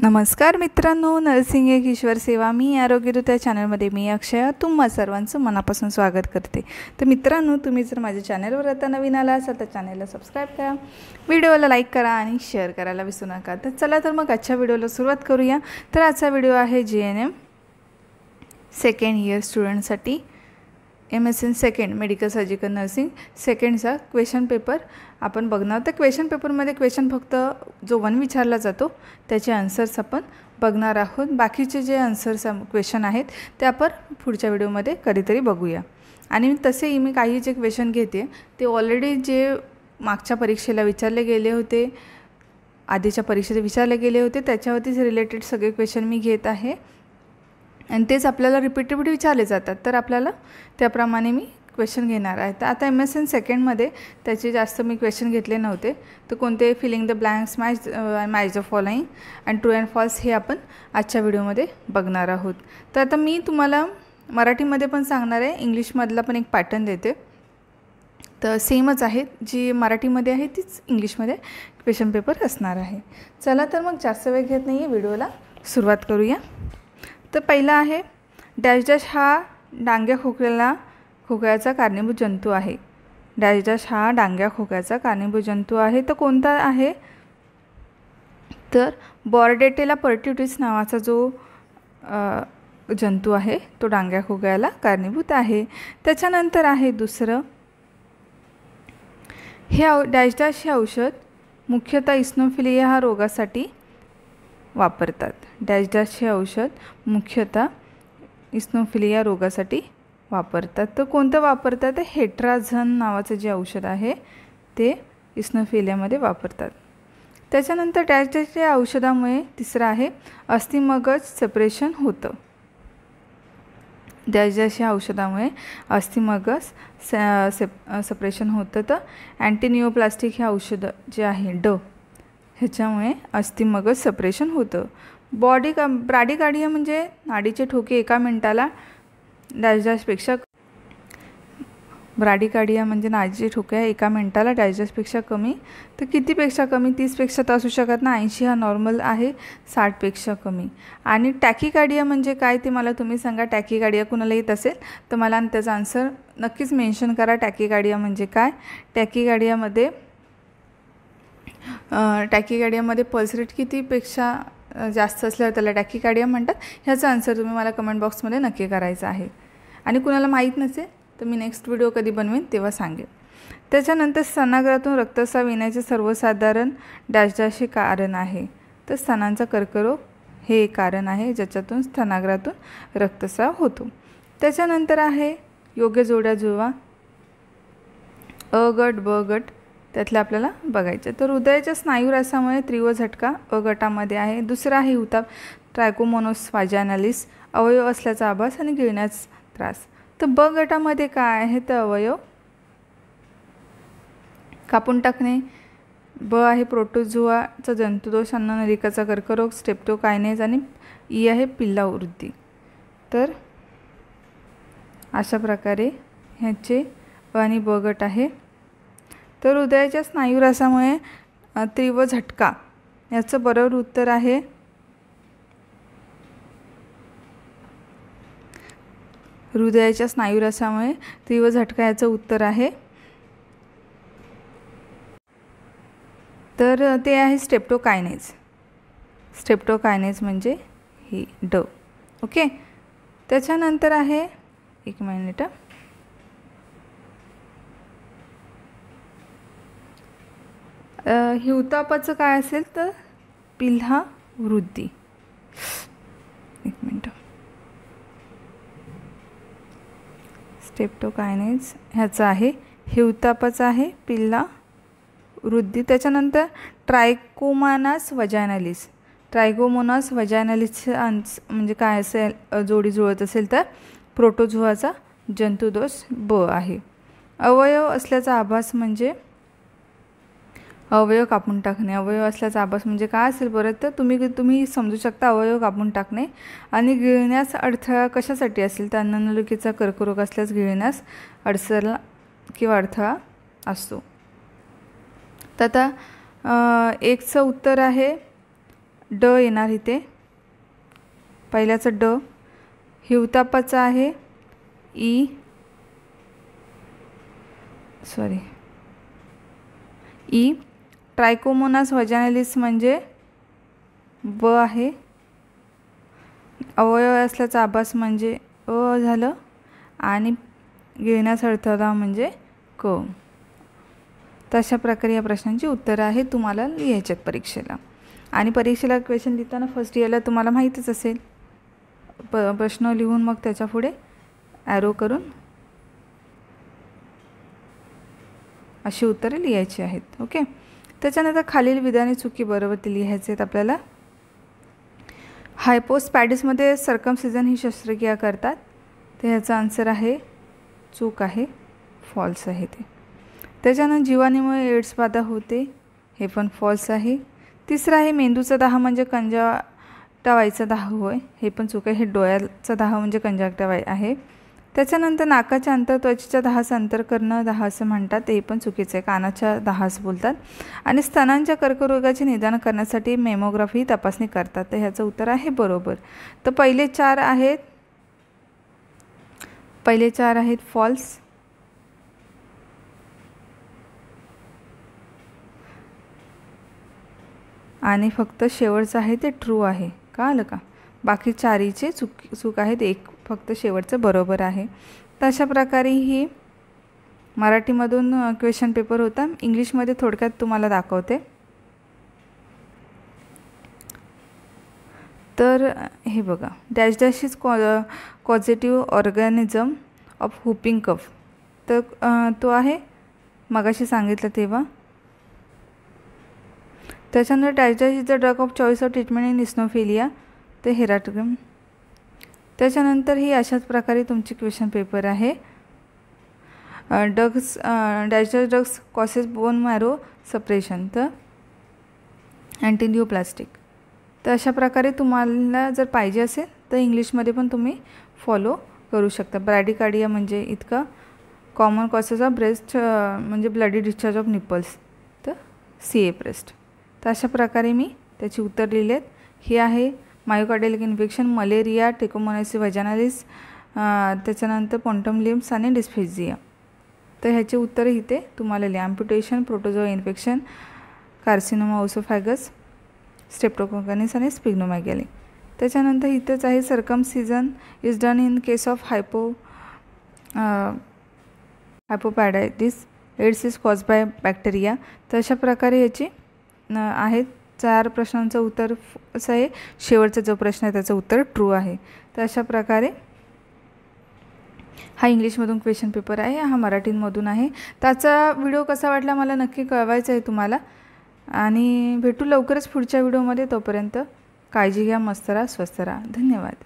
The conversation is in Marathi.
नमस्कार मित्रांनो, नर्सिंग एक ईश्वर सेवा मी आरोग्यदूत या चॅनलमध्ये मी अक्षय तुम्हा सर्वांचं मनापासून स्वागत करते। तर मित्रांनो, तुम्ही जर माझ्या चॅनलवर आता नवीन आला असाल तर चॅनलला सबस्क्राईब करा, व्हिडिओला लाईक करा आणि शेअर करायला विसरू नका। तर चला तर मग आजच्या व्हिडिओला सुरुवात करूया। तर आजचा व्हिडिओ आहे GNM सेकंड इयर स्टुडंटसाठी MSN second medical surgical nursing सेकंडचा क्वेश्चन पेपर आपण बघणार। तर क्वेश्चन पेपरमध्ये क्वेश्चन फक्त जो 1 विचारला जातो त्याचे आन्सर्स आपण बघणार आहोत। बाकीचे जे आन्सर्स क्वेश्चन आहेत ते आपण पुढच्या व्हिडिओमध्ये कधीतरी बघूया। आणि तसेही मी काही जे क्वेश्चन घेते ते ऑलरेडी जे मागच्या परीक्षेला विचारले गेले होते, आधीच्या परीक्षेत विचारले गेले होते त्याच्यावरतीच रिलेटेड सगळे क्वेश्चन मी घेत आहे आणि तेच आपल्याला रिपीटेड विचारले जातात। तर आपल्याला त्याप्रमाणे मी क्वेश्चन घेणार आहे। तर आता MSN सेकंडमध्ये त्याचे जास्त मी क्वेश्चन घेतले नव्हते। तर कोणते filling the blanks, match the following and true and false हे आपण आजच्या व्हिडिओमध्ये बघणार आहोत। तर आता मी तुम्हाला मराठीमध्ये पण सांगणार आहे, इंग्लिशमधला पण एक पॅटर्न देते। तर सेमच आहे, जी मराठीमध्ये आहे तीच इंग्लिशमध्ये क्वेश्चन पेपर असणार आहे। चला तर मग जास्त वेळ घेत नाही आहे, व्हिडिओला सुरुवात करूया। तर पहिला आहे डॅश डॅश हा डांग्या खोकल्याचा कारणीभूत जंतू आहे। डॅश डॅश हा डांग्या खोकल्याचा कारणीभूत जंतू आहे। तर कोणता आहे? तर बॉर्डेटेला पर्ट्युटिस नावाचा जो जंतू आहे तो डांग्या खोकल्याला कारणीभूत आहे। त्याच्यानंतर आहे दुसरं, हे डॅश डॅश हे औषध मुख्यतः इस्नोफिलिया हा रोगासाठी वापरतात। डॅश डॅश हे औषध मुख्यतः इस्नोफिलिया रोगासाठी वापरतात। तर कोणतं वापरतात? हेट्राझन नावाचं जे औषध आहे ते इस्नोफिलियामध्ये वापरतात। त्याच्यानंतर डॅश डॅश या औषधामुळे तिसरं आहे अस्थिमगज सेपरेशन होतं। डॅश डॅश या औषधामुळे अस्थिमगज सेपरेशन होतं। तर अँटीनिओप्लास्टिक हे औषध जे आहे ह्याच्यामुळे अस्थिमगज सेपरेशन होतं। ब्रॅडिकार्डिया म्हणजे नाडीचे ठोके एका मिनिटाला डॅश डॅशपेक्षा ब्रॅडिकार्डिया म्हणजे नाडीचे ठोके एका मिनिटाला डॅश डॅशपेक्षा कमी। तर कितीपेक्षा कमी? 30पेक्षा तर असू शकत ना, 80 हा नॉर्मल आहे, 60पेक्षा कमी। आणि टॅकिकार्डिया म्हणजे काय ते मला तुम्ही सांगा। टॅकिकार्डिया कुणाला येत असेल तर मला त्याचा आन्सर नक्कीच मेन्शन करा। टॅकिकार्डिया म्हणजे काय? टॅकिकार्डियामध्ये पल्स रेट कितीपेक्षा जास्त असल्यावर त्याला टॅकिकार्डिया म्हणतात। ह्याचा आन्सर तुम्ही मला कमेंट बॉक्समध्ये नक्की करायचा आहे। आणि कुणाला माहीत नसेल तर मी नेक्स्ट व्हिडिओ कधी बनवेन तेव्हा सांगेन। त्याच्यानंतर स्तनाग्रातून रक्तस्राव येण्याचे सर्वसाधारण डॅश डॅश हे कारण आहे। तर स्तनांचा कर्करोग हे एक कारण आहे ज्याच्यातून स्तनाग्रातून रक्तस्राव होतो। त्याच्यानंतर आहे योग्य जोड्या जुळवा, अ गट ब गट त्यातले आपल्याला बघायचे। तर हृदयाच्या स्नायुरसामुळे तीव्र झटका अ गटामध्ये आहे। दुसरा आहे हुताप, ट्रायकोमोनोस वाजायनालिस, अवयव असल्याचा आभास आणि गिळण्याचा त्रास। तर ब गटामध्ये काय आहे? तर अवयव कापून टाकणे। ब आहे प्रोटोझोआचा जंतुदोष, अन्ननलिकाचा कर्करोग, स्ट्रेप्टोकायनेज आणि ई आहे पिल्ला वृद्धी। तर अशा प्रकारे ह्याचे अ आणि ब गट आहे। तर हृदयाच्या स्नायुरसामुळे तीव्र झटका याचं बरोबर उत्तर आहे हृदयाच्या स्नायुरसामुळे तीव्र झटका याचं उत्तर आहे तर ते आहे स्ट्रेप्टोकायनेज। स्ट्रेप्टोकायनेज म्हणजे ही ड। ओके, त्याच्यानंतर आहे एक मिनिट, हिवतापाचं काय असेल तर पिल्हा वृद्धी। एक मिनिट, स्ट्रेप्टोकायनेज ह्याचं आहे, हिवतापाचं आहे पिल्ला वृद्धी। त्याच्यानंतर ट्रायकोमोनास वजायनालिस। ट्रायकोमोनास वजायनालिस म्हणजे काय असेल? जोडी जुळत असेल तर प्रोटोझोआचा जंतुदोष ब आहे। अवयव असल्याचा आभास म्हणजे अवयव कापून टाकणे। अवयव असल्याचा आभास म्हणजे काय असेल बरं? तर तुम्ही समजू शकता अवयव कापून टाकणे। आणि गिळण्यास अडथळा कशासाठी असेल? तर अन्ननलिकेचा कर्करोग असल्यास गिळण्यास अडचण किंवा अडथळा असतो। तर आता एकचं उत्तर आहे ड येणार इथे, पहिल्याचं ड. हिवतापाचं आहे ई, ई. ट्रायकोमोनास व्हाजायनालिस म्हणजे ब आहे. अवयव असल्याचा आभास म्हणजे अ झालं, आणि गिळण्यास अडथळा म्हणजे क. तशा प्रकारे या प्रश्नांची उत्तरं आहेत, तुम्हाला लिहायच्यात परीक्षेला. आणि परीक्षेला क्वेश्चन लिहिताना फर्स्ट इयरला तुम्हाला माहीतच असेल, प्रश्न लिहून मग त्याच्या पुढे ॲरो करून अशी उत्तरे लिहायची आहेत. ओके. त्याच्यानंतर खालील विधाने चुकी बरोबर ते लिहायचे आहेत आपल्याला. हायपोस्पॅडिसमध्ये सर्कमसिजन ही शस्त्रक्रिया करतात, तर ह्याचा आन्सर आहे चूक आहे, फॉल्स आहे ते. त्याच्यानंतर जीवाणूमुळे एड्स बाधा होते, हे पण फॉल्स आहे. तिसरं आहे मेंदूचा दाह म्हणजे कंजाक्टावाईचा दाह होय, हे पण चूक आहे. हे डोळ्याचा दाह म्हणजे कंजाक्टावाई आहे. त्याच्यानंतर नाकाच्या अंतर त्वचेच्या दाहाचं अंतर करणं दाह असं म्हणतात, ते पण चुकीचं आहे. कानाच्या दाह असं बोलतात. आणि स्तनांच्या कर्करोगाचे निदान करण्यासाठी मेमोग्राफी तपासणी करतात, तर ह्याचं उत्तर आहे बरोबर. तर पहिले चार आहेत फॉल्स. आणि फक्त शेवटचं आहे ते ट्रू आहे. कळलं का? बाकी चारीचे चूक आहेत, एक फक्त शेवटचं बरोबर आहे. तर अशा प्रकारे ही मराठीमधून क्वेश्चन पेपर होता. इंग्लिशमध्ये थोडक्यात तुम्हाला दाखवते. तर हे बघा, dash dash is causative organism of whooping cough. तर तो आहे मगाशी सांगितलं तेव्हा. त्याच्यानंतर dash dash is the drug of choice of treatment in eosinophilia, ते हेराटोग्राम. त्याच्यानंतर ही अशाच प्रकारे तुमची क्वेश्चन पेपर आहे. Dash dash drugs causes bone marrow suppression, तर अँटीन्यूप्लास्टिक. तर अशा प्रकारे तुम्हाला जर पाहिजे असेल तर इंग्लिशमध्ये पण तुम्ही फॉलो करू शकता. ब्रॅडिकार्डिया म्हणजे इतका कॉमन कॉसेस ऑफ ब्रेस्ट म्हणजे ब्लडी डिस्चार्ज ऑफ निपल्स, तर CA ब्रेस्ट. तर अशा प्रकारे मी त्याची उत्तर लिहिली आहेत. ही आहे मायोकार्डियल इन्फेक्शन, मलेरिया, ट्रिकोमोनासिस व्हाजायनालिस, त्याच्यानंतर क्वांटम लिम्स आणि डिस्फेजिया. तर ह्याचे उत्तर इथे तुम्हाला लिहा. Amputation, protozoa infection, carcinoma oesophagus, streptococcus आणि स्पिग्नोमेगॅली. त्याच्यानंतर इथंच आहे circumcision is done in case of hypospadias, AIDS is cause by bacteria. तर अशा प्रकारे याची आहेत 4 प्रश्नांचं उत्तर असं आहे. शेवटचा जो प्रश्न आहे त्याचं उत्तर ट्रू आहे. तर अशा प्रकारे हा इंग्लिशमधून क्वेश्चन पेपर आहे, हा मराठीमधून आहे. त्याचा व्हिडिओ कसा वाटला मला नक्की कळवायचं आहे तुम्हाला. आणि भेटू लवकरच पुढच्या व्हिडिओमध्ये. तोपर्यंत काळजी घ्या, मस्त राहा, स्वस्थ राहा. धन्यवाद.